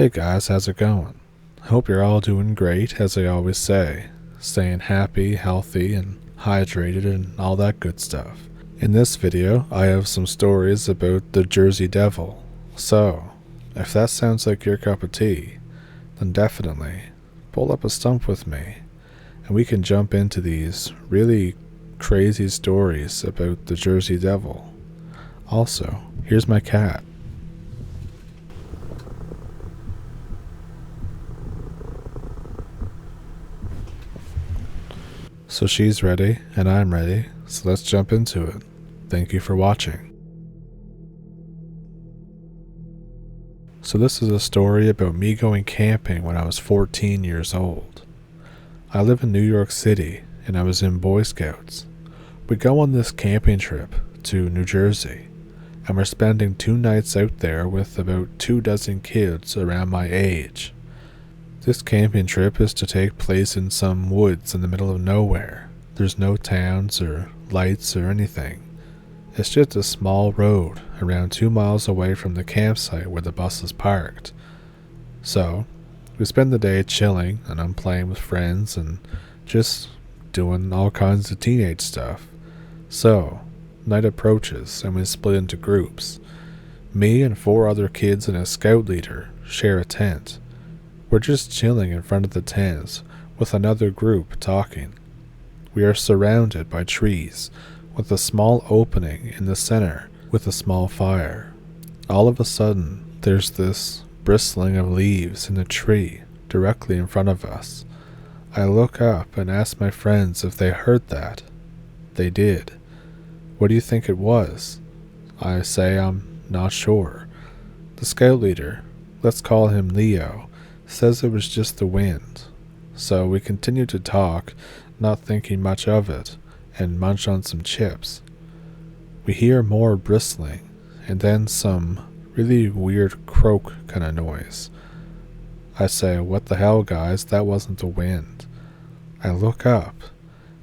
Hey guys, how's it going? Hope you're all doing great, as I always say. Staying happy, healthy, and hydrated and all that good stuff. In this video, I have some stories about the Jersey Devil. So, if that sounds like your cup of tea, then definitely pull up a stump with me, and we can jump into these really crazy stories about the Jersey Devil. Also, here's my cat. So she's ready, and I'm ready, so let's jump into it. Thank you for watching. So this is a story about me going camping when I was 14 years old. I live in New York City, and I was in Boy Scouts. We go on this camping trip to New Jersey, and we're spending 2 nights out there with about 24 kids around my age. This camping trip is to take place in some woods in the middle of nowhere. There's no towns or lights or anything. It's just a small road around 2 miles away from the campsite where the bus is parked. So, we spend the day chilling, and I'm playing with friends and just doing all kinds of teenage stuff. So, night approaches and we split into groups. Me and 4 other kids and a scout leader share a tent. We're just chilling in front of the tents with another group talking. We are surrounded by trees with a small opening in the center with a small fire. All of a sudden, there's this bristling of leaves in the tree directly in front of us. I look up and ask my friends if they heard that. They did. What do you think it was? I say I'm not sure. The scout leader, let's call him Leo, says it was just the wind. So we continue to talk, not thinking much of it, and munch on some chips. We hear more bristling, and then some really weird croak kind of noise. I say, what the hell guys, that wasn't the wind. I look up,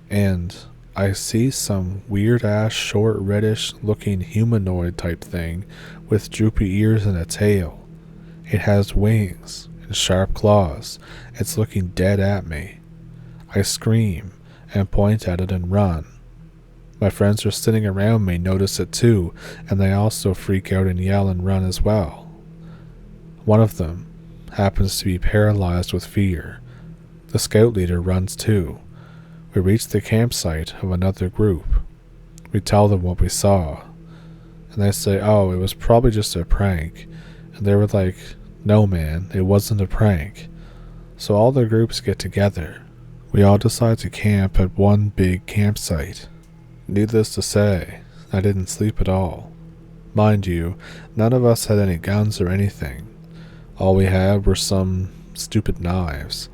and I see some weird ass short reddish looking humanoid type thing with droopy ears and a tail. It has wings and sharp claws. It's looking dead at me. I scream and point at it and run. My friends are sitting around me notice it too, and they also freak out and yell and run as well. One of them happens to be paralyzed with fear. The scout leader runs too. We reach the campsite of another group. We tell them what we saw, and they say, oh, it was probably just a prank. And they were like, no man, it wasn't a prank. So all the groups get together. We all decide to camp at one big campsite. Needless to say, I didn't sleep at all. Mind you, none of us had any guns or anything. All we had were some stupid knives.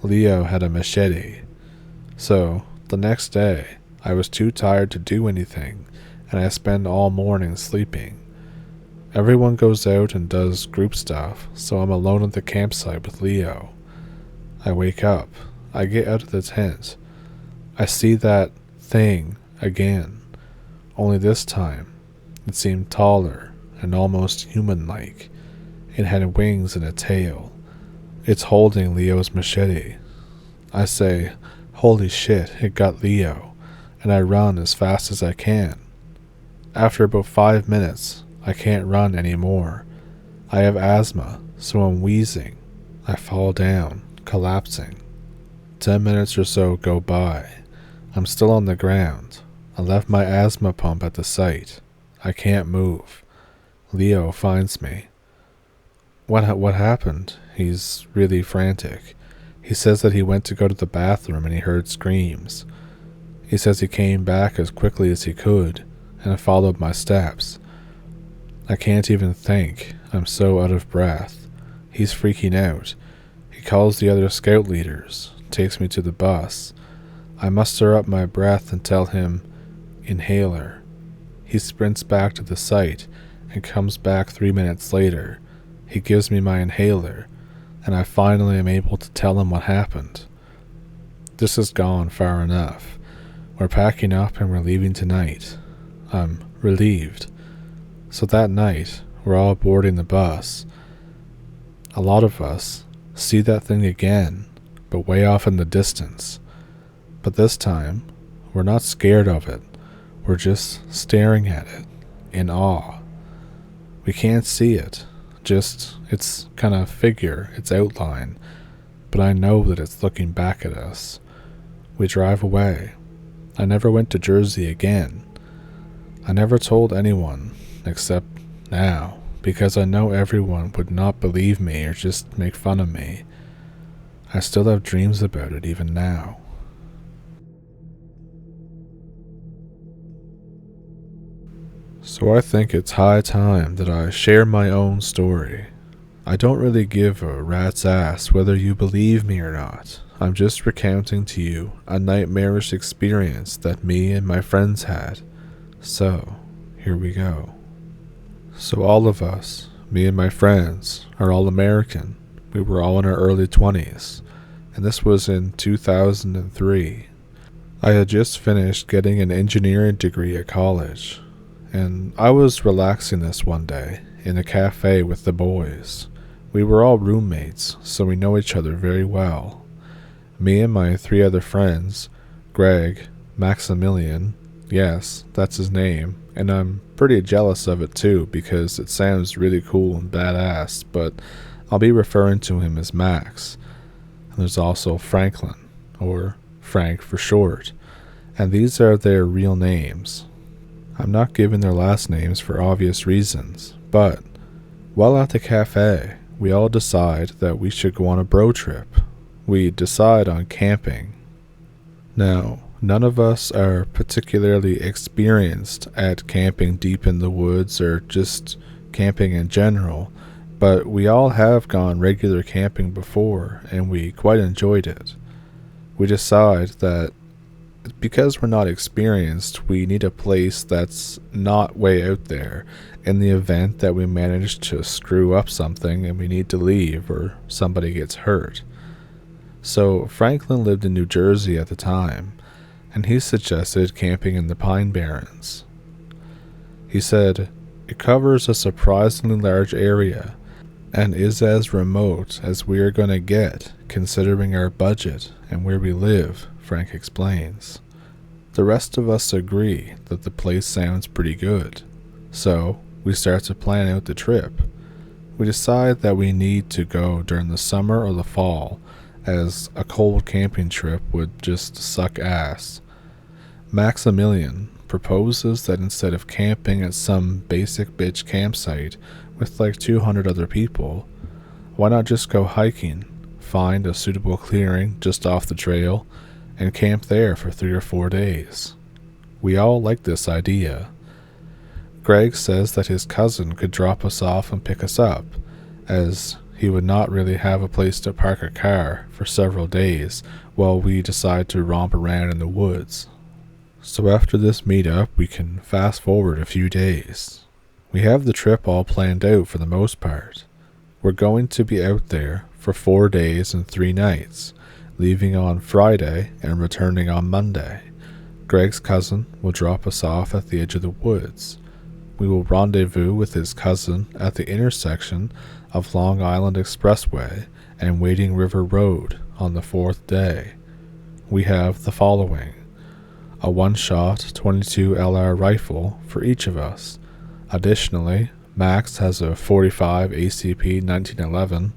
Leo had a machete. So, the next day, I was too tired to do anything, and I spend all morning sleeping. Everyone goes out and does group stuff, so I'm alone at the campsite with Leo. I wake up. I get out of the tent. I see that thing again, only this time it seemed taller and almost human-like. It had wings and a tail. It's holding Leo's machete. I say, holy shit, it got Leo, and I run as fast as I can. After about 5 minutes, I can't run anymore. I have asthma, so I'm wheezing. I fall down, collapsing. 10 minutes or so go by. I'm still on the ground. I left my asthma pump at the site. I can't move. Leo finds me. What happened? He's really frantic. He says that he went to go to the bathroom and he heard screams. He says he came back as quickly as he could and followed my steps. I can't even think. I'm so out of breath. He's freaking out. He calls the other scout leaders, takes me to the bus. I muster up my breath and tell him, inhaler. He sprints back to the site and comes back 3 minutes later. He gives me my inhaler, and I finally am able to tell him what happened. This has gone far enough. We're packing up and we're leaving tonight. I'm relieved. So that night, we're all boarding the bus. A lot of us see that thing again, but way off in the distance. But this time, we're not scared of it. We're just staring at it in awe. We can't see it, just its kind of figure, its outline, but I know that it's looking back at us. We drive away. I never went to Jersey again. I never told anyone, except now, because I know everyone would not believe me or just make fun of me. I still have dreams about it even now. So I think it's high time that I share my own story. I don't really give a rat's ass whether you believe me or not. I'm just recounting to you a nightmarish experience that me and my friends had. So, here we go. So all of us, me and my friends, are all American. We were all in our early 20s, and this was in 2003. I had just finished getting an engineering degree at college, and I was relaxing this one day in a cafe with the boys. We were all roommates, so we know each other very well. Me and my 3 other friends, Greg, Maximilian, yes, that's his name, and I'm pretty jealous of it too because it sounds really cool and badass, but I'll be referring to him as Max. And there's also Franklin, or Frank for short, and these are their real names. I'm not giving their last names for obvious reasons, but while at the cafe, we all decide that we should go on a bro trip. We decide on camping. Now, none of us are particularly experienced at camping deep in the woods or just camping in general, but we all have gone regular camping before and we quite enjoyed it. We decide that because we're not experienced, we need a place that's not way out there in the event that we manage to screw up something and we need to leave or somebody gets hurt. So Franklin lived in New Jersey at the time, and he suggested camping in the Pine Barrens. He said, "It covers a surprisingly large area and is as remote as we are going to get considering our budget and where we live," Frank explains. The rest of us agree that the place sounds pretty good, so we start to plan out the trip. We decide that we need to go during the summer or the fall, as a cold camping trip would just suck ass. Maximilian proposes that instead of camping at some basic bitch campsite with like 200 other people, why not just go hiking, find a suitable clearing just off the trail, and camp there for 3 or 4 days. We all like this idea. Greg says that his cousin could drop us off and pick us up, as he would not really have a place to park a car for several days while we decide to romp around in the woods. So after this meetup, we can fast forward a few days. We have the trip all planned out for the most part. We're going to be out there for 4 days and 3 nights, leaving on Friday and returning on Monday. Greg's cousin will drop us off at the edge of the woods. We will rendezvous with his cousin at the intersection of Long Island Expressway and Wading River Road on the 4th day. We have the following: a 1-shot 22 LR rifle for each of us. Additionally, Max has a .45 ACP 1911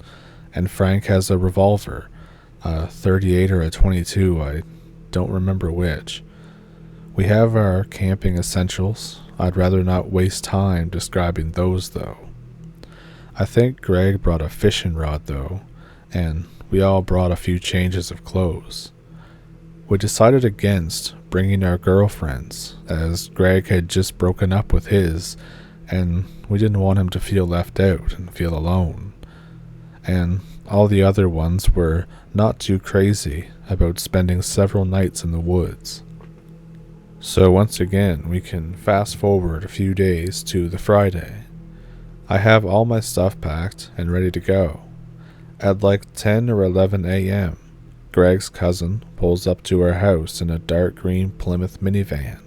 and Frank has a revolver, a 38 or a 22, I don't remember which. We have our camping essentials. I'd rather not waste time describing those though. I think Greg brought a fishing rod though, and we all brought a few changes of clothes. We decided against bringing our girlfriends, as Greg had just broken up with his, and we didn't want him to feel left out and feel alone. And all the other ones were not too crazy about spending several nights in the woods. So once again, we can fast forward a few days to the Friday. I have all my stuff packed and ready to go. At like 10 or 11 a.m., Greg's cousin pulls up to our house in a dark green Plymouth minivan.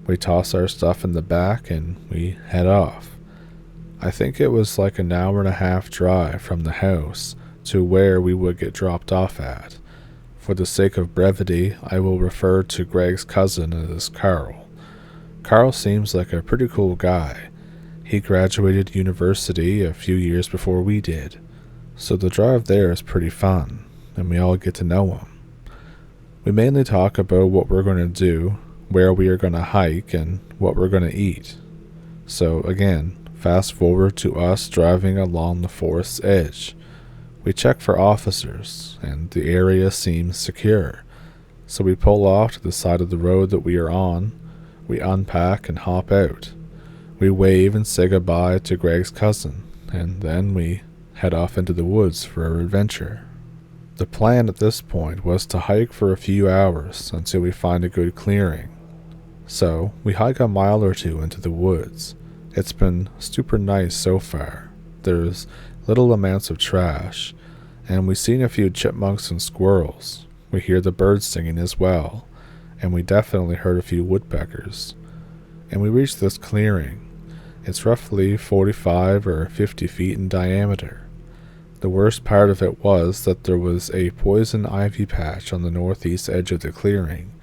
We toss our stuff in the back and we head off. I think it was like an hour and a half drive from the house to where we would get dropped off at. For the sake of brevity, I will refer to Greg's cousin as Carl. Carl seems like a pretty cool guy. He graduated university a few years before we did, so the drive there is pretty fun, and we all get to know him. We mainly talk about what we're going to do, where we are going to hike, and what we're going to eat. So again, fast forward to us driving along the forest's edge. We check for officers, and the area seems secure. So we pull off to the side of the road that we are on. We unpack and hop out. We wave and say goodbye to Greg's cousin, and then we head off into the woods for our adventure. The plan at this point was to hike for a few hours until we find a good clearing. So we hike a mile or two into the woods. It's been super nice so far. There's little amounts of trash, and we've seen a few chipmunks and squirrels. We hear the birds singing as well, and we definitely heard a few woodpeckers. And we reach this clearing. It's roughly 45 or 50 feet in diameter. The worst part of it was that there was a poison ivy patch on the northeast edge of the clearing.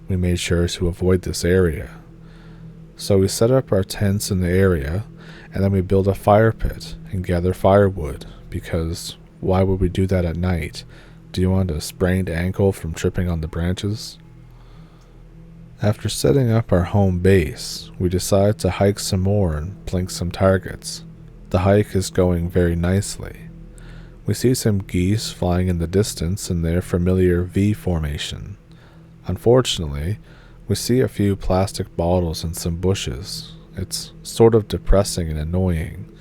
We made sure to avoid this area. So we set up our tents in the area, and then we build a fire pit and gather firewood, because why would we do that at night? Do you want a sprained ankle from tripping on the branches? After setting up our home base, we decide to hike some more and plink some targets. The hike is going very nicely. We see some geese flying in the distance in their familiar V formation. Unfortunately, we see a few plastic bottles and some bushes. It's sort of depressing and annoying.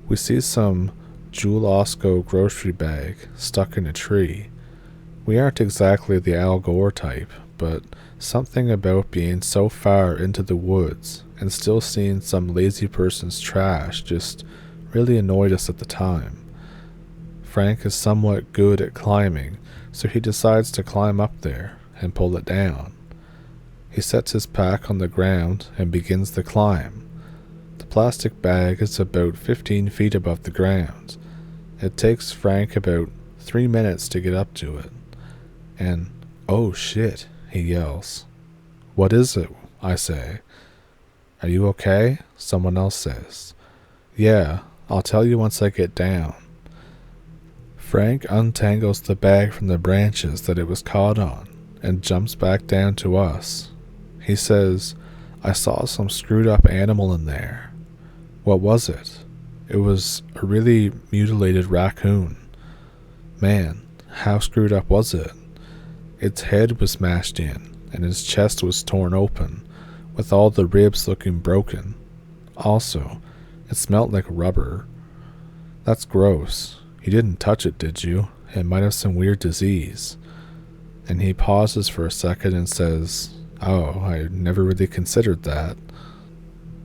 We see some Jewel Osco grocery bag stuck in a tree. We aren't exactly the Al Gore type, but something about being so far into the woods and still seeing some lazy person's trash just really annoyed us at the time. Frank is somewhat good at climbing, so he decides to climb up there and pull it down. He sets his pack on the ground and begins the climb. The plastic bag is about 15 feet above the ground. It takes Frank about 3 minutes to get up to it. And, "Oh shit," he yells. "What is it?" I say. "Are you okay?" someone else says. "Yeah, I'll tell you once I get down." Frank untangles the bag from the branches that it was caught on and jumps back down to us. He says, "I saw some screwed up animal in there." What was it? It was a really mutilated raccoon. Man, how screwed up was it? Its head was smashed in, and its chest was torn open, with all the ribs looking broken. Also, it smelled like rubber. That's gross. You didn't touch it, did you? It might have some weird disease. And he pauses for a second and says, "Oh, I never really considered that."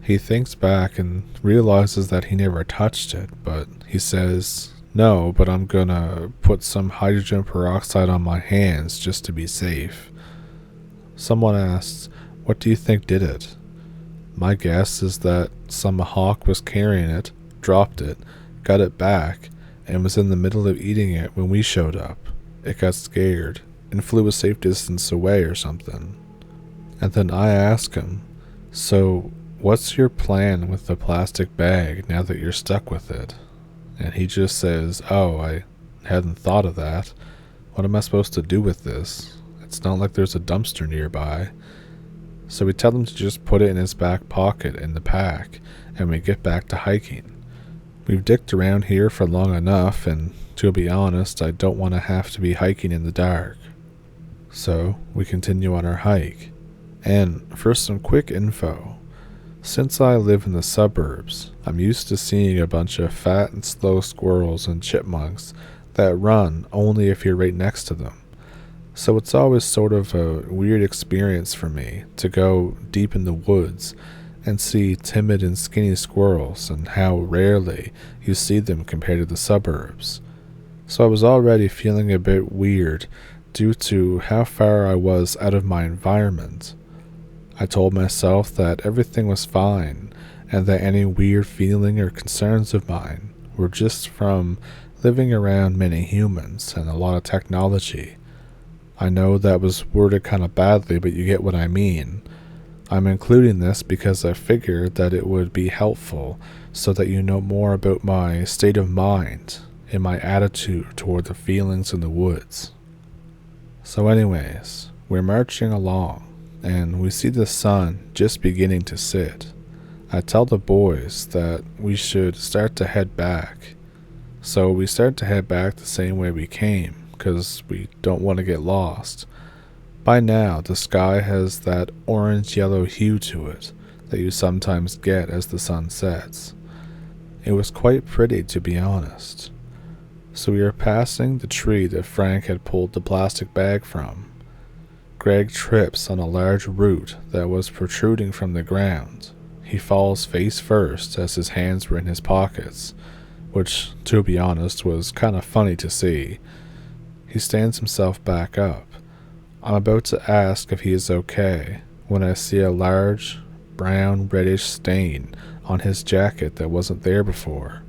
He thinks back and realizes that he never touched it, but he says, "No, but I'm gonna put some hydrogen peroxide on my hands just to be safe." Someone asks, "What do you think did it?" My guess is that some hawk was carrying it, dropped it, got it back, and was in the middle of eating it when we showed up. It got scared and flew a safe distance away or something. And then I ask him, "So, what's your plan with the plastic bag now that you're stuck with it?" And he just says, "Oh, I hadn't thought of that. What am I supposed to do with this? It's not like there's a dumpster nearby." So we tell him to just put it in his back pocket in the pack, and we get back to hiking. We've dicked around here for long enough, and to be honest, I don't want to have to be hiking in the dark. So we continue on our hike. And for some quick info, since I live in the suburbs, I'm used to seeing a bunch of fat and slow squirrels and chipmunks that run only if you're right next to them. So it's always sort of a weird experience for me to go deep in the woods and see timid and skinny squirrels and how rarely you see them compared to the suburbs. So I was already feeling a bit weird due to how far I was out of my environment. I told myself that everything was fine and that any weird feeling or concerns of mine were just from living around many humans and a lot of technology. I know that was worded kind of badly, but you get what I mean. I'm including this because I figured that it would be helpful so that you know more about my state of mind and my attitude toward the feelings in the woods. So anyways, we're marching along, and we see the sun just beginning to sit. I tell the boys that we should start to head back. So we start to head back the same way we came, because we don't want to get lost. By now, the sky has that orange-yellow hue to it that you sometimes get as the sun sets. It was quite pretty, to be honest. So we are passing the tree that Frank had pulled the plastic bag from. Greg trips on a large root that was protruding from the ground. He falls face first as his hands were in his pockets, which, to be honest, was kind of funny to see. He stands himself back up. I'm about to ask if he is okay when I see a large, brown, reddish stain on his jacket that wasn't there before.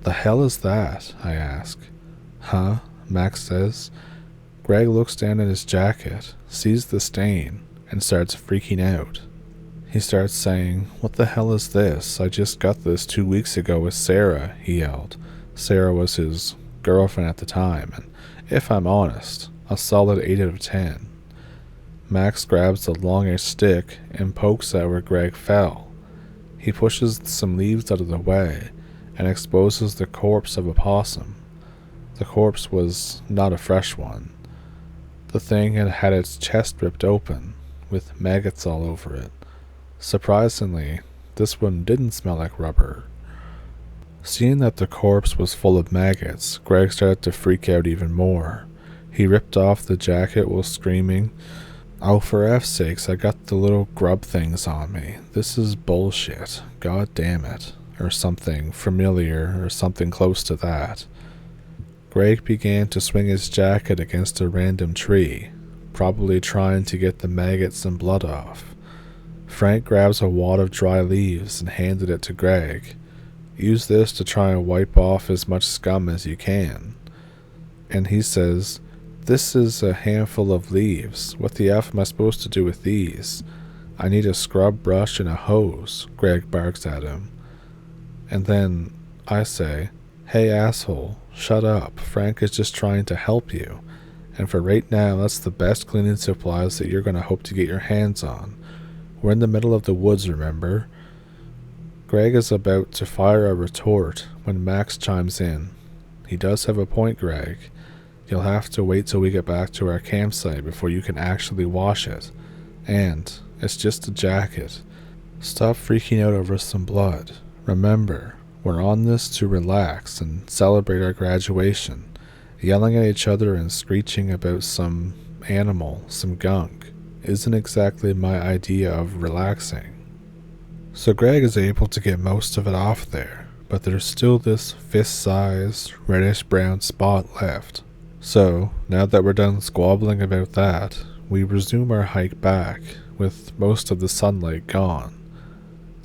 "The hell is that?" I ask. "Huh?" Max says. Greg looks down at his jacket, sees the stain, and starts freaking out. He starts saying, "What the hell is this? I just got this 2 weeks ago with Sarah," he yelled. Sarah was his girlfriend at the time, and if I'm honest, a solid 8 out of 10. Max grabs the longish stick and pokes at where Greg fell. He pushes some leaves out of the way and exposes the corpse of a possum. The corpse was not a fresh one. The thing had had its chest ripped open, with maggots all over it. Surprisingly, this one didn't smell like rubber. Seeing that the corpse was full of maggots, Greg started to freak out even more. He ripped off the jacket while screaming, "Oh, for F's sakes, I got the little grub things on me. This is bullshit. God damn it." Or something familiar, or something close to that. Greg began to swing his jacket against a random tree, probably trying to get the maggots and blood off. Frank grabs a wad of dry leaves and handed it to Greg. "Use this to try and wipe off as much scum as you can." And he says, "This is a handful of leaves. What the F am I supposed to do with these? I need a scrub brush and a hose," Greg barks at him. And then I say, "Hey asshole, shut up. Frank is just trying to help you. And for right now, that's the best cleaning supplies that you're going to hope to get your hands on. We're in the middle of the woods, remember?" Greg is about to fire a retort when Max chimes in. "He does have a point, Greg. You'll have to wait till we get back to our campsite before you can actually wash it. And it's just a jacket. Stop freaking out over some blood. Remember, we're on this to relax and celebrate our graduation. Yelling at each other and screeching about some animal, some gunk, isn't exactly my idea of relaxing." So Greg is able to get most of it off there, but there's still this fist-sized, reddish-brown spot left. So, now that we're done squabbling about that, we resume our hike back, with most of the sunlight gone.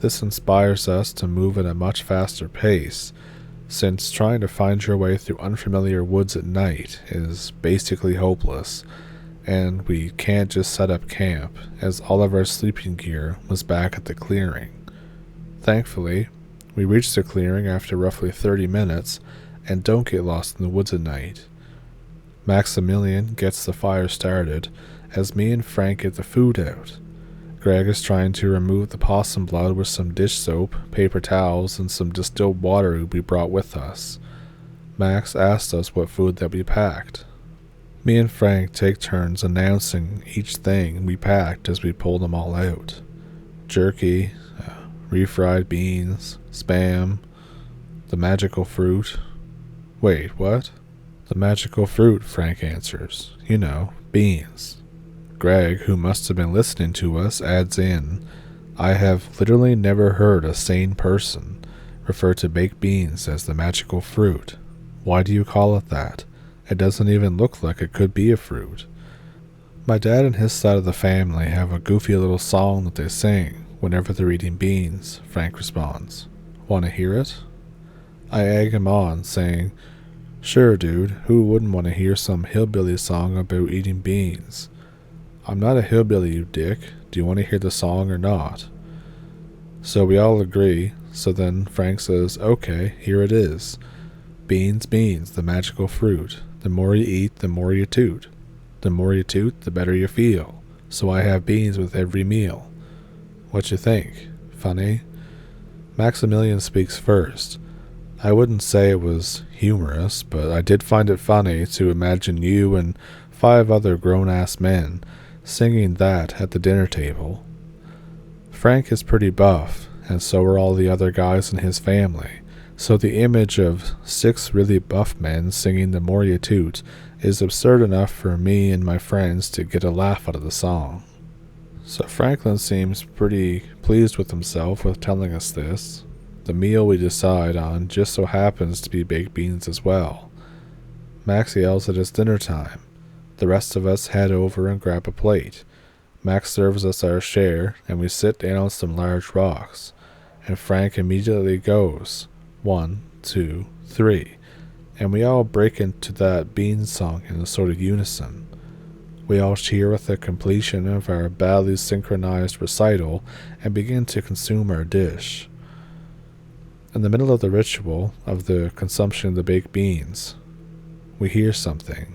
This inspires us to move at a much faster pace, since trying to find your way through unfamiliar woods at night is basically hopeless, and we can't just set up camp, as all of our sleeping gear was back at the clearing. Thankfully, we reach the clearing after roughly 30 minutes, and don't get lost in the woods at night. Maximilian gets the fire started, as me and Frank get the food out. Greg is trying to remove the possum blood with some dish soap, paper towels, and some distilled water we brought with us. Max asked us what food that we packed. Me and Frank take turns announcing each thing we packed as we pull them all out. Jerky, refried beans, Spam, the magical fruit. Wait, what? The magical fruit, Frank answers. You know, beans. Greg, who must have been listening to us, adds in, "I have literally never heard a sane person refer to baked beans as the magical fruit. Why do you call it that? It doesn't even look like it could be a fruit." My dad and his side of the family have a goofy little song that they sing whenever they're eating beans, Frank responds. Want to hear it? I egg him on, saying, Sure, dude, who wouldn't want to hear some hillbilly song about eating beans? I'm not a hillbilly, you dick. Do you want to hear the song or not? So we all agree, so then Frank says, Okay, here it is. Beans, beans, the magical fruit. The more you eat, the more you toot. The more you toot, the better you feel. So I have beans with every meal. What you think? Funny? Maximilian speaks first. I wouldn't say it was humorous, but I did find it funny to imagine you and 5 other grown-ass men singing that at the dinner table. Frank is pretty buff, and so are all the other guys in his family, so the image of 6 really buff men singing The More You Toot is absurd enough for me and my friends to get a laugh out of the song. So Franklin seems pretty pleased with himself with telling us this. The meal we decide on just so happens to be baked beans as well. Max yells that it's dinner time. The rest of us head over and grab a plate. Max serves us our share, and we sit down on some large rocks. And Frank immediately goes, 1, 2, 3, and we all break into that bean song in a sort of unison. We all cheer with the completion of our badly synchronized recital and begin to consume our dish. In the middle of the ritual of the consumption of the baked beans, we hear something.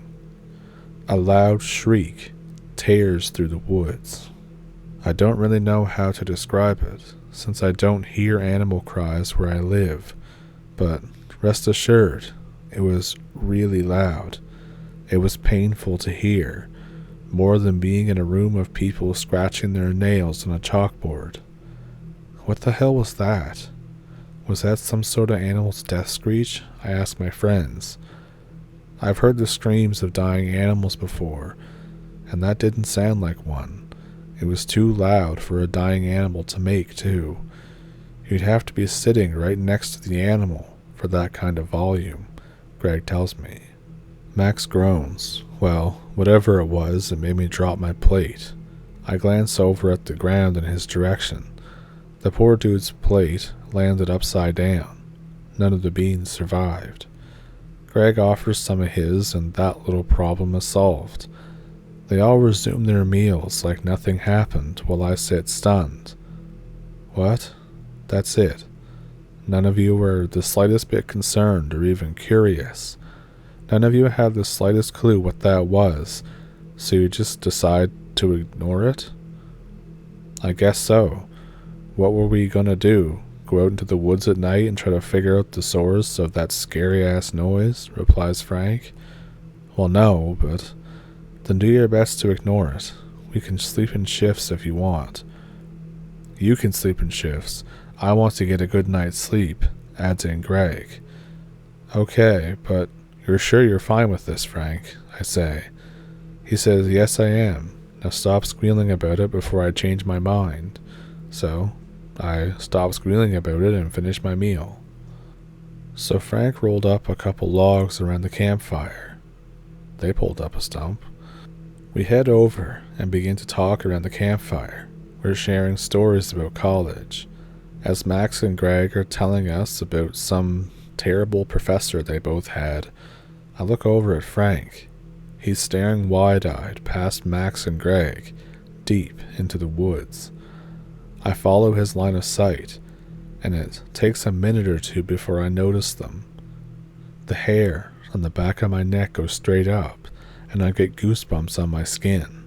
A loud shriek tears through the woods. I don't really know how to describe it, since I don't hear animal cries where I live, but rest assured, it was really loud. It was painful to hear, more than being in a room of people scratching their nails on a chalkboard. What the hell was that? Was that some sort of animal's death screech? I asked my friends. I've heard the screams of dying animals before, and that didn't sound like one. It was too loud for a dying animal to make, too. You'd have to be sitting right next to the animal for that kind of volume, Greg tells me. Max groans. Well, whatever it was, it made me drop my plate. I glance over at the ground in his direction. The poor dude's plate landed upside down. None of the beans survived. Greg offers some of his, and that little problem is solved. They all resume their meals like nothing happened while I sit stunned. What? That's it. None of you were the slightest bit concerned or even curious. None of you had the slightest clue what that was, so you just decide to ignore it? I guess so. What were we gonna do? Go out into the woods at night and try to figure out the source of that scary-ass noise? Replies Frank. Well, no, but then do your best to ignore it. We can sleep in shifts if you want. You can sleep in shifts. I want to get a good night's sleep, adds in Greg. Okay, but you're sure you're fine with this, Frank? I say. He says, yes, I am. Now stop squealing about it before I change my mind. So I stopped squealing about it and finished my meal. So Frank rolled up a couple logs around the campfire. They pulled up a stump. We head over and begin to talk around the campfire. We're sharing stories about college, as Max and Greg are telling us about some terrible professor they both had. I look over at Frank. He's staring wide-eyed past Max and Greg, deep into the woods. I follow his line of sight, and it takes a minute or two before I notice them. The hair on the back of my neck goes straight up, and I get goosebumps on my skin.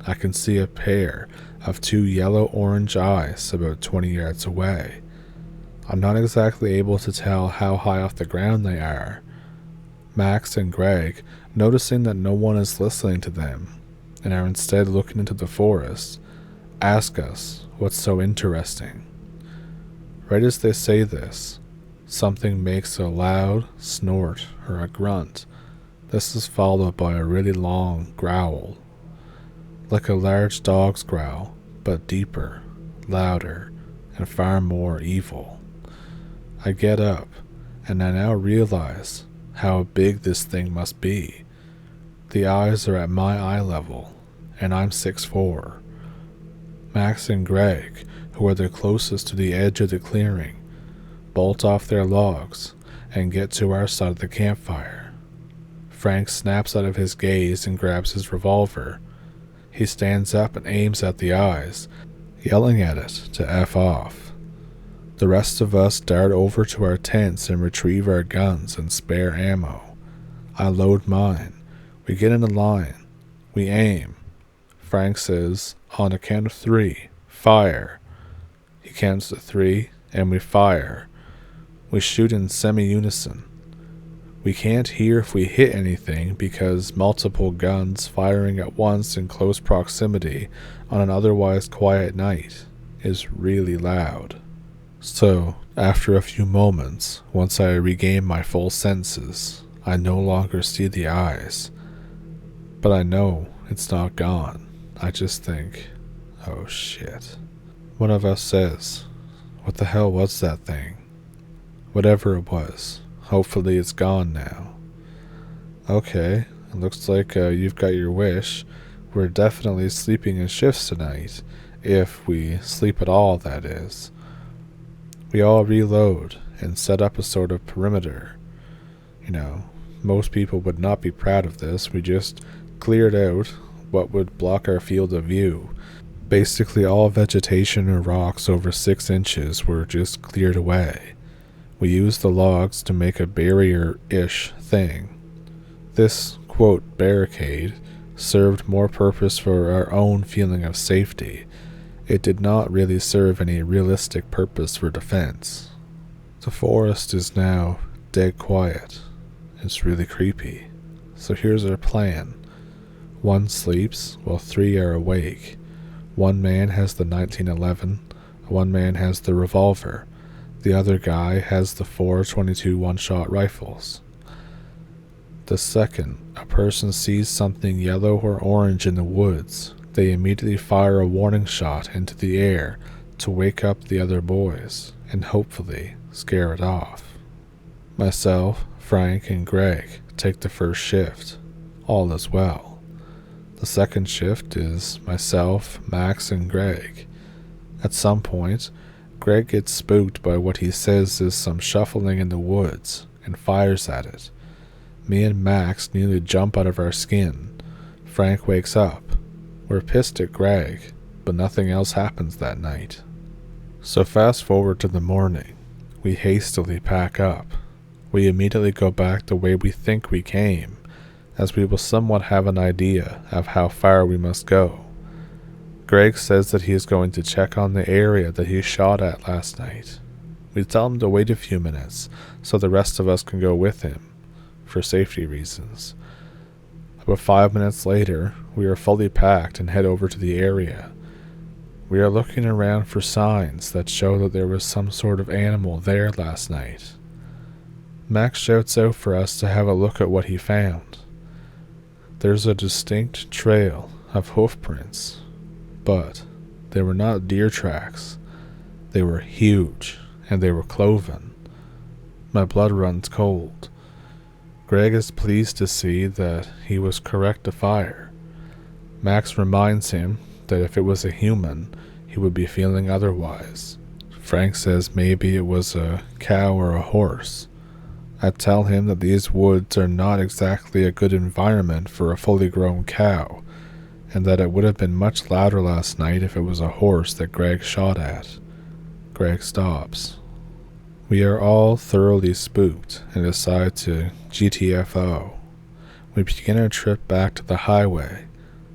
I can see a pair of 2 yellow-orange eyes about 20 yards away. I'm not exactly able to tell how high off the ground they are. Max and Greg, noticing that no one is listening to them, and are instead looking into the forest, ask us what's so interesting. Right as they say this, something makes a loud snort or a grunt. This is followed by a really long growl, like a large dog's growl, but deeper, louder, and far more evil. I get up, and I now realize how big this thing must be. The eyes are at my eye level, and I'm 6'4". Max and Greg, who are the closest to the edge of the clearing, bolt off their logs and get to our side of the campfire. Frank snaps out of his gaze and grabs his revolver. He stands up and aims at the eyes, yelling at it to F off. The rest of us dart over to our tents and retrieve our guns and spare ammo. I load mine. We get in a line. We aim. Frank says, on a count of 3, fire. He counts to 3, and we fire. We shoot in semi-unison. We can't hear if we hit anything because multiple guns firing at once in close proximity on an otherwise quiet night is really loud. So, after a few moments, once I regain my full senses, I no longer see the eyes. But I know it's not gone. I just think, oh shit. One of us says, what the hell was that thing? Whatever it was, hopefully it's gone now. Okay, it looks like you've got your wish. We're definitely sleeping in shifts tonight, if we sleep at all, that is. We all reload and set up a sort of perimeter. Most people would not be proud of this. We just cleared out what would block our field of view. Basically all vegetation or rocks over 6 inches were just cleared away. We used the logs to make a barrier-ish thing. This, quote, barricade served more purpose for our own feeling of safety. It did not really serve any realistic purpose for defense. The forest is now dead quiet. It's really creepy. So here's our plan. 1 sleeps while 3 are awake. 1 man has the 1911, 1 man has the revolver, the other guy has the 4.22 one-shot rifles. The second a person sees something yellow or orange in the woods, they immediately fire a warning shot into the air to wake up the other boys and hopefully scare it off. Myself, Frank, and Greg take the first shift. All is well. The second shift is myself, Max, and Greg. At some point, Greg gets spooked by what he says is some shuffling in the woods and fires at it. Me and Max nearly jump out of our skin. Frank wakes up. We're pissed at Greg, but nothing else happens that night. So fast forward to the morning. We hastily pack up. We immediately go back the way we think we came, as we will somewhat have an idea of how far we must go. Greg says that he is going to check on the area that he shot at last night. We tell him to wait a few minutes so the rest of us can go with him, for safety reasons. About 5 minutes later, we are fully packed and head over to the area. We are looking around for signs that show that there was some sort of animal there last night. Max shouts out for us to have a look at what he found. There's a distinct trail of hoof prints, but they were not deer tracks. They were huge, and they were cloven. My blood runs cold. Greg is pleased to see that he was correct to fire. Max reminds him that if it was a human, he would be feeling otherwise. Frank says maybe it was a cow or a horse. I tell him that these woods are not exactly a good environment for a fully grown cow, and that it would have been much louder last night if it was a horse that Greg shot at. Greg stops. We are all thoroughly spooked and decide to GTFO. We begin our trip back to the highway.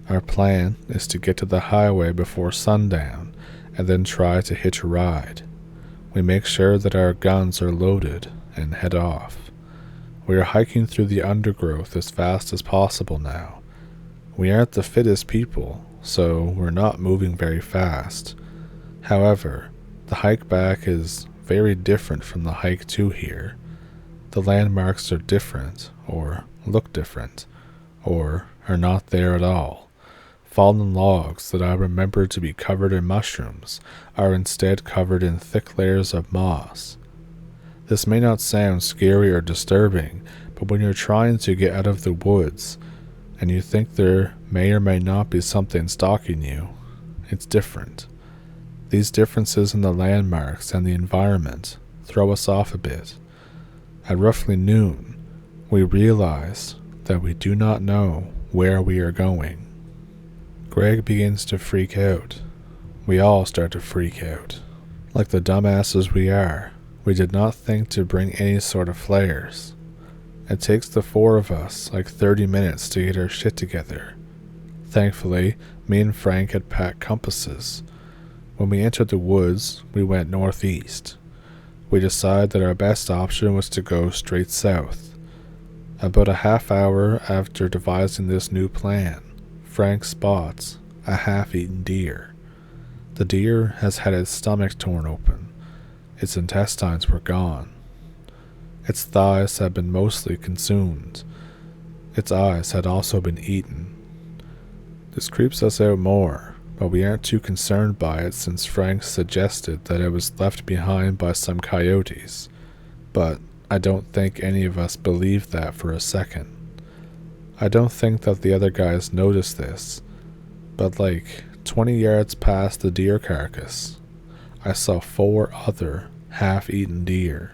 Our plan is to get to the highway before sundown and then try to hitch a ride. We make sure that our guns are loaded and head off. We are hiking through the undergrowth as fast as possible now. We aren't the fittest people, so we're not moving very fast. However, the hike back is very different from the hike to here. The landmarks are different, or look different, or are not there at all. Fallen logs that I remember to be covered in mushrooms are instead covered in thick layers of moss. This may not sound scary or disturbing, but when you're trying to get out of the woods, and you think there may or may not be something stalking you, it's different. These differences in the landmarks and the environment throw us off a bit. At roughly noon, we realize that we do not know where we are going. Greg begins to freak out. We all start to freak out. Like the dumbasses we are, we did not think to bring any sort of flares. It takes the four of us like 30 minutes to get our shit together. Thankfully, me and Frank had packed compasses. When we entered the woods, we went northeast. We decided that our best option was to go straight south. About a half hour after devising this new plan, Frank spots a half-eaten deer. The deer has had its stomach torn open. Its intestines were gone. Its thighs had been mostly consumed. Its eyes had also been eaten. This creeps us out more, but we aren't too concerned by it since Frank suggested that it was left behind by some coyotes. But I don't think any of us believed that for a second. I don't think that the other guys noticed this, but like 20 yards past the deer carcass, I saw 4 other half-eaten deer.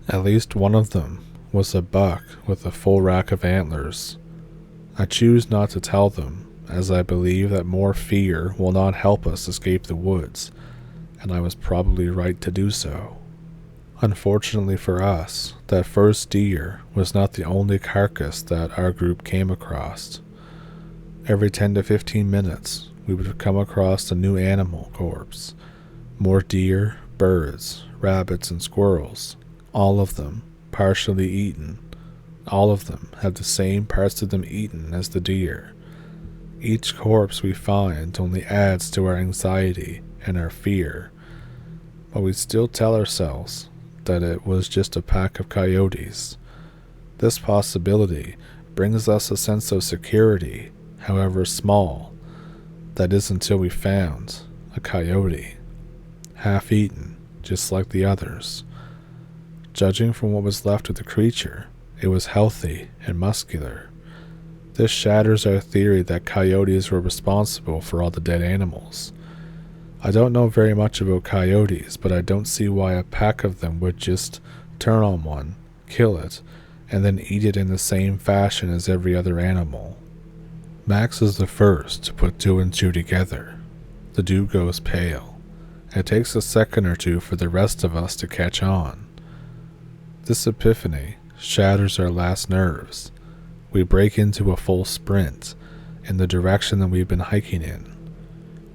At least one of them was a buck with a full rack of antlers. I choose not to tell them, as I believe that more fear will not help us escape the woods, and I was probably right to do so. Unfortunately for us, that first deer was not the only carcass that our group came across. Every 10 to 15 minutes, we would come across a new animal corpse. More deer, birds, rabbits, and squirrels, all of them partially eaten. All of them have the same parts of them eaten as the deer. Each corpse we find only adds to our anxiety and our fear, but we still tell ourselves that it was just a pack of coyotes. This possibility brings us a sense of security, however small. That is until we found a coyote, half-eaten, just like the others. Judging from what was left of the creature, it was healthy and muscular. This shatters our theory that coyotes were responsible for all the dead animals. I don't know very much about coyotes, but I don't see why a pack of them would just turn on one, kill it, and then eat it in the same fashion as every other animal. Max is the first to put 2 and 2 together. The dude goes pale. It takes a second or two for the rest of us to catch on. This epiphany shatters our last nerves. We break into a full sprint in the direction that we've been hiking in.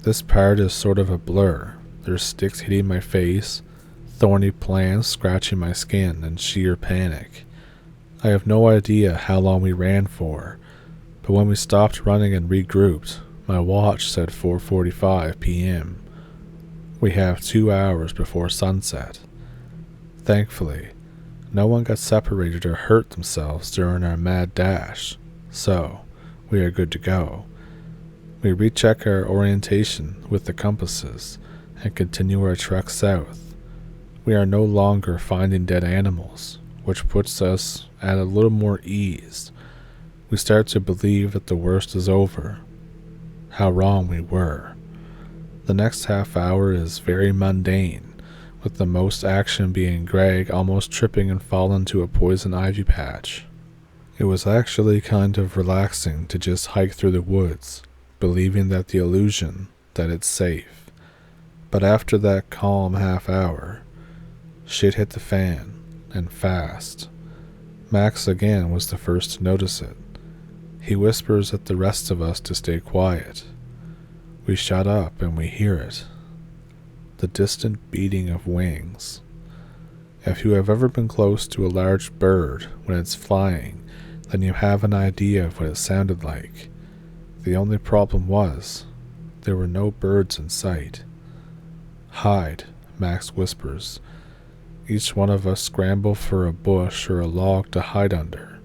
This part is sort of a blur. There's sticks hitting my face, thorny plants scratching my skin, and sheer panic. I have no idea how long we ran for, but when we stopped running and regrouped, my watch said 4:45 p.m. We have 2 hours before sunset. Thankfully, no one got separated or hurt themselves during our mad dash, so we are good to go. We recheck our orientation with the compasses and continue our trek south. We are no longer finding dead animals, which puts us at a little more ease. We start to believe that the worst is over. How wrong we were. The next half hour is very mundane, with the most action being Greg almost tripping and falling to a poison ivy patch. It was actually kind of relaxing to just hike through the woods, believing that the illusion that it's safe. But after that calm half hour, shit hit the fan, and fast. Max again was the first to notice it. He whispers at the rest of us to stay quiet. We shut up and we hear it. The distant beating of wings. If you have ever been close to a large bird when it's flying, then you have an idea of what it sounded like. The only problem was, there were no birds in sight. Hide, Max whispers. Each one of us scramble for a bush or a log to hide under.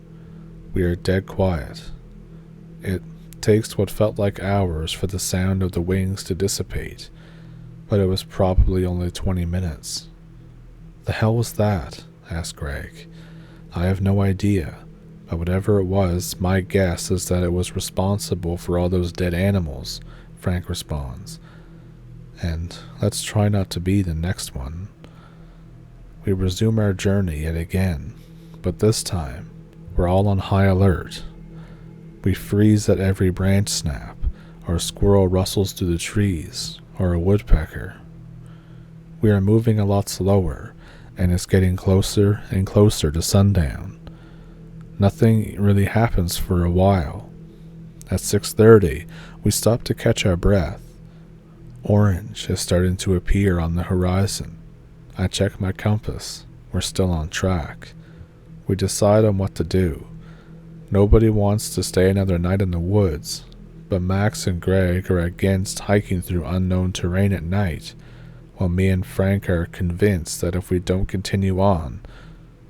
We are dead quiet. It takes what felt like hours for the sound of the wings to dissipate, but it was probably only 20 minutes. The hell was that? Asked Greg. I have no idea, but whatever it was, my guess is that it was responsible for all those dead animals, Frank responds. and let's try not to be the next one. We resume our journey yet again, but this time, we're all on high alert. We freeze at every branch snap, or a squirrel rustles through the trees, or a woodpecker. We are moving a lot slower, and it's getting closer and closer to sundown. Nothing really happens for a while. At 6:30, we stop to catch our breath. Orange is starting to appear on the horizon. I check my compass. We're still on track. We decide on what to do. Nobody wants to stay another night in the woods, but Max and Greg are against hiking through unknown terrain at night, while me and Frank are convinced that if we don't continue on,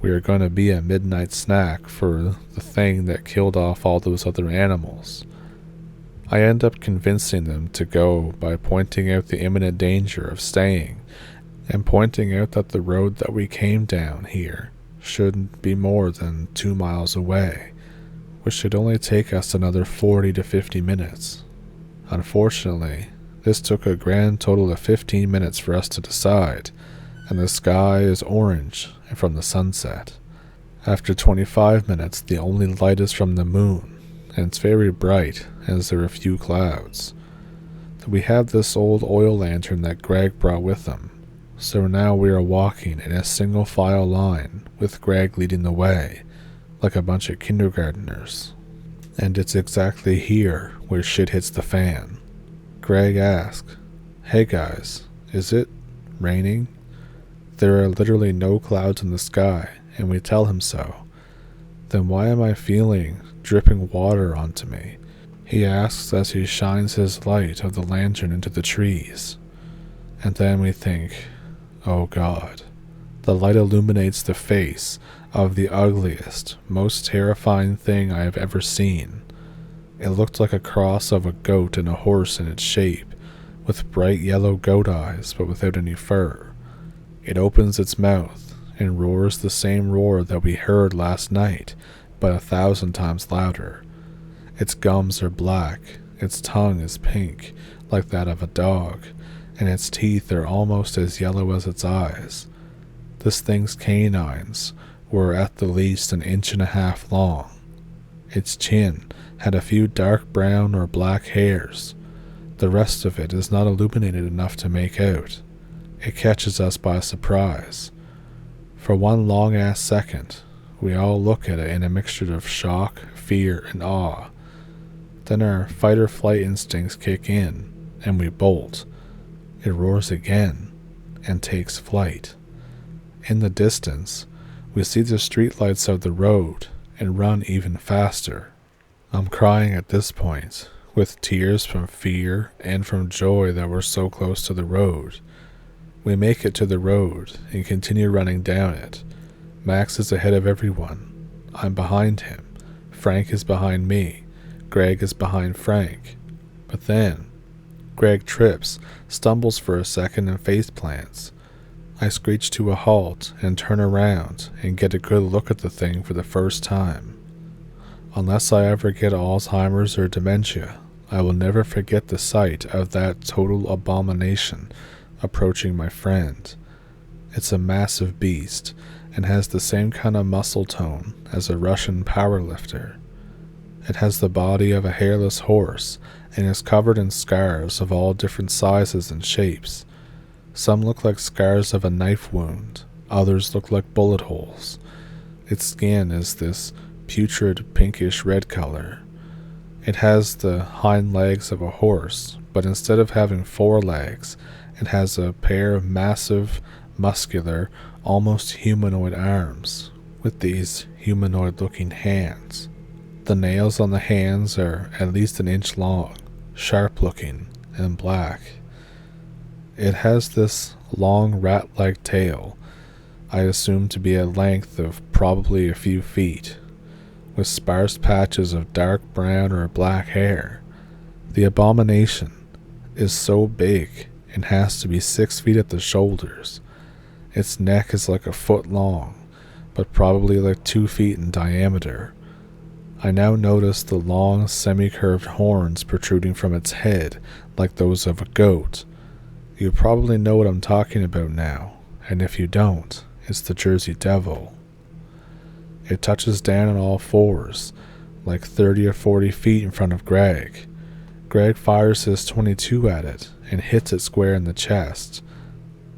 we are going to be a midnight snack for the thing that killed off all those other animals. I end up convincing them to go by pointing out the imminent danger of staying, and pointing out that the road that we came down here shouldn't be more than 2 miles away, which should only take us another 40 to 50 minutes. Unfortunately, this took a grand total of 15 minutes for us to decide, and the sky is orange from the sunset. After 25 minutes, the only light is from the moon, and it's very bright as there are few clouds. We have this old oil lantern that Greg brought with him, so now we are walking in a single file line with Greg leading the way, like a bunch of kindergarteners. And it's exactly here where shit hits the fan. Greg asks, "Hey guys, is it raining?" There are literally no clouds in the sky, and we tell him so. Then why am I feeling dripping water onto me? He asks as he shines his light of the lantern into the trees. And then we think, oh God. The light illuminates the face of the ugliest, most terrifying thing I have ever seen. It looked like a cross of a goat and a horse in its shape, with bright yellow goat eyes but without any fur. It opens its mouth and roars the same roar that we heard last night, but 1,000 times louder. Its gums are black, its tongue is pink, like that of a dog, and its teeth are almost as yellow as its eyes. This thing's canines were at the least 1.5 inches long. Its chin had a few dark brown or black hairs. The rest of it is not illuminated enough to make out. It catches us by surprise. For one long-ass second, we all look at it in a mixture of shock, fear, and awe. Then our fight-or-flight instincts kick in, and we bolt. It roars again, and takes flight. In the distance, we see the streetlights of the road, and run even faster. I'm crying at this point, with tears from fear and from joy that we're so close to the road. We make it to the road and continue running down it. Max is ahead of everyone. I'm behind him. Frank is behind me. Greg is behind Frank. But then, Greg trips, stumbles for a second, and face plants. I screech to a halt and turn around and get a good look at the thing for the first time. Unless I ever get Alzheimer's or dementia, I will never forget the sight of that total abomination approaching my friend. It's a massive beast and has the same kind of muscle tone as a Russian powerlifter. It has the body of a hairless horse and is covered in scars of all different sizes and shapes. Some look like scars of a knife wound, others look like bullet holes. Its skin is this putrid pinkish red color. It has the hind legs of a horse, but instead of having 4 legs, it has a pair of massive, muscular, almost humanoid arms, with these humanoid-looking hands. The nails on the hands are at least 1 inch long, sharp-looking, and black. It has this long rat-like tail, I assume to be a length of probably a few feet, with sparse patches of dark brown or black hair. The abomination is so big and has to be 6 feet at the shoulders. Its neck is like 1 foot long, but probably like 2 feet in diameter. I now notice the long, semi-curved horns protruding from its head like those of a goat. You probably know what I'm talking about now, and if you don't, it's the Jersey Devil. It touches down on all fours, like 30 or 40 feet in front of Greg. Greg fires his .22 at it and hits it square in the chest.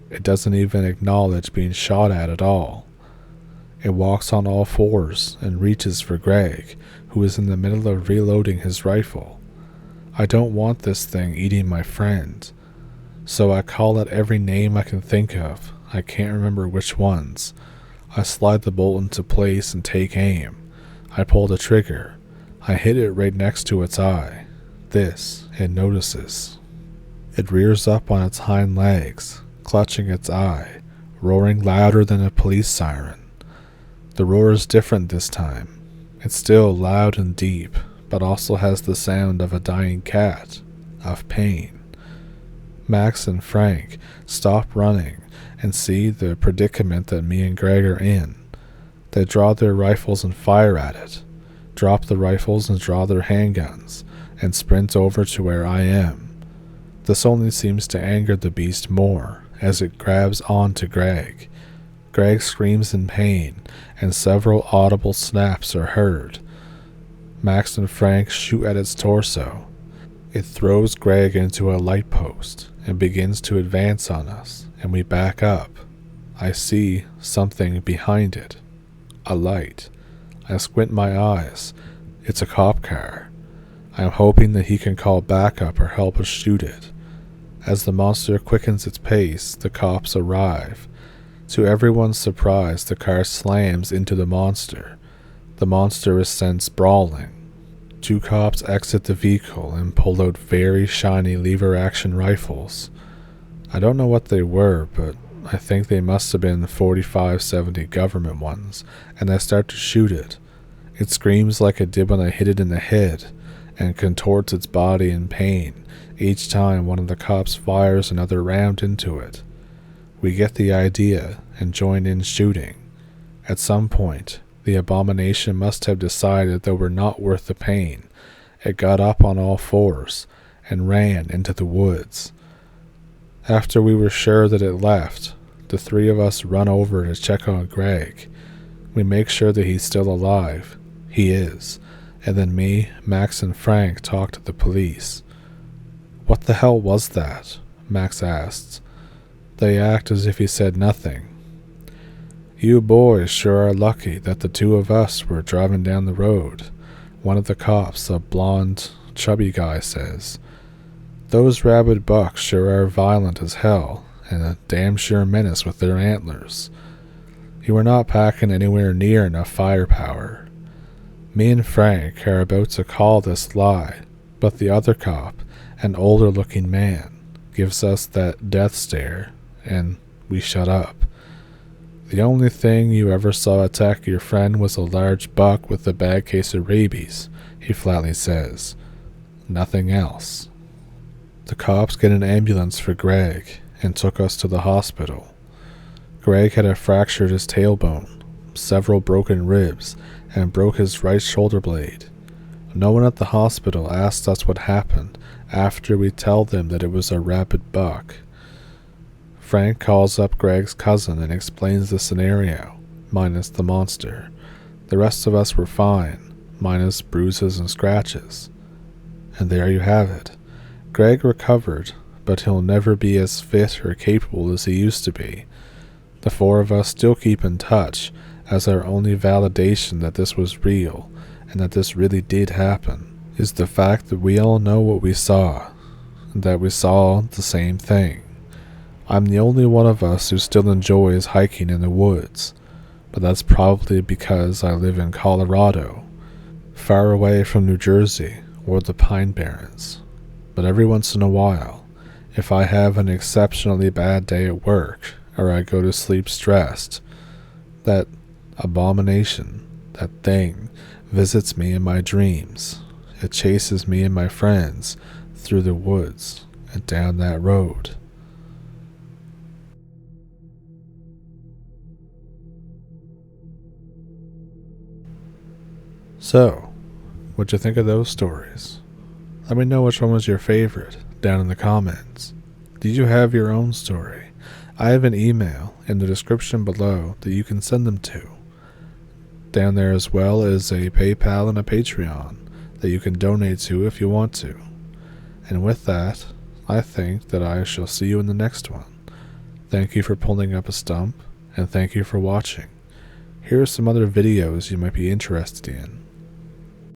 It doesn't even acknowledge being shot at all. It walks on all fours and reaches for Greg, who is in the middle of reloading his rifle. I don't want this thing eating my friend, so I call it every name I can think of. I can't remember which ones. I slide the bolt into place and take aim. I pull the trigger. I hit it right next to its eye. This, it notices. It rears up on its hind legs, clutching its eye, roaring louder than a police siren. The roar is different this time. It's still loud and deep, but also has the sound of a dying cat, of pain. Max and Frank stop running and see the predicament that me and Greg are in. They draw their rifles and fire at it, drop the rifles and draw their handguns, and sprint over to where I am. This only seems to anger the beast more, as it grabs onto Greg. Greg screams in pain, and several audible snaps are heard. Max and Frank shoot at its torso. It throws Greg into a light post and begins to advance on us, and we back up. I see something behind it. A light. I squint my eyes. It's a cop car. I am hoping that he can call backup or help us shoot it. As the monster quickens its pace, the cops arrive. To everyone's surprise, the car slams into the monster. The monster is sent sprawling. 2 cops exit the vehicle and pull out very shiny lever-action rifles. I don't know what they were, but I think they must have been the 45-70 government ones, and I start to shoot it. It screams like it did when I hit it in the head, and contorts its body in pain each time one of the cops fires another round into it. We get the idea and join in shooting. At some point, the abomination must have decided they were not worth the pain. It got up on all fours and ran into the woods. After we were sure that it left, the 3 of us run over to check on Greg. We make sure that he's still alive. He is. And then me, Max, and Frank talk to the police. "What the hell was that?" Max asks. They act as if he said nothing. "You boys sure are lucky that the 2 of us were driving down the road," one of the cops, a blonde, chubby guy, says. "Those rabid bucks sure are violent as hell, and a damn sure menace with their antlers. You were not packing anywhere near enough firepower." Me and Frank are about to call this lie, but the other cop, an older-looking man, gives us that death stare, and we shut up. "The only thing you ever saw attack your friend was a large buck with a bad case of rabies," he flatly says. "Nothing else." The cops get an ambulance for Greg and took us to the hospital. Greg had fractured his tailbone, several broken ribs, and broke his right shoulder blade. No one at the hospital asked us what happened after we tell them that it was a rabid buck. Frank calls up Greg's cousin and explains the scenario, minus the monster. The rest of us were fine, minus bruises and scratches. And there you have it. Greg recovered, but he'll never be as fit or capable as he used to be. The 4 of us still keep in touch, as our only validation that this was real, and that this really did happen, is the fact that we all know what we saw, and that we saw the same thing. I'm the only one of us who still enjoys hiking in the woods, but that's probably because I live in Colorado, far away from New Jersey or the Pine Barrens. But every once in a while, if I have an exceptionally bad day at work, or I go to sleep stressed, that abomination, that thing, visits me in my dreams. It chases me and my friends through the woods and down that road. So, what'd you think of those stories? Let me know which one was your favorite down in the comments. Do you have your own story? I have an email in the description below that you can send them to. Down there as well is a PayPal and a Patreon that you can donate to if you want to. And with that, I think that I shall see you in the next one. Thank you for pulling up a stump, and thank you for watching. Here are some other videos you might be interested in.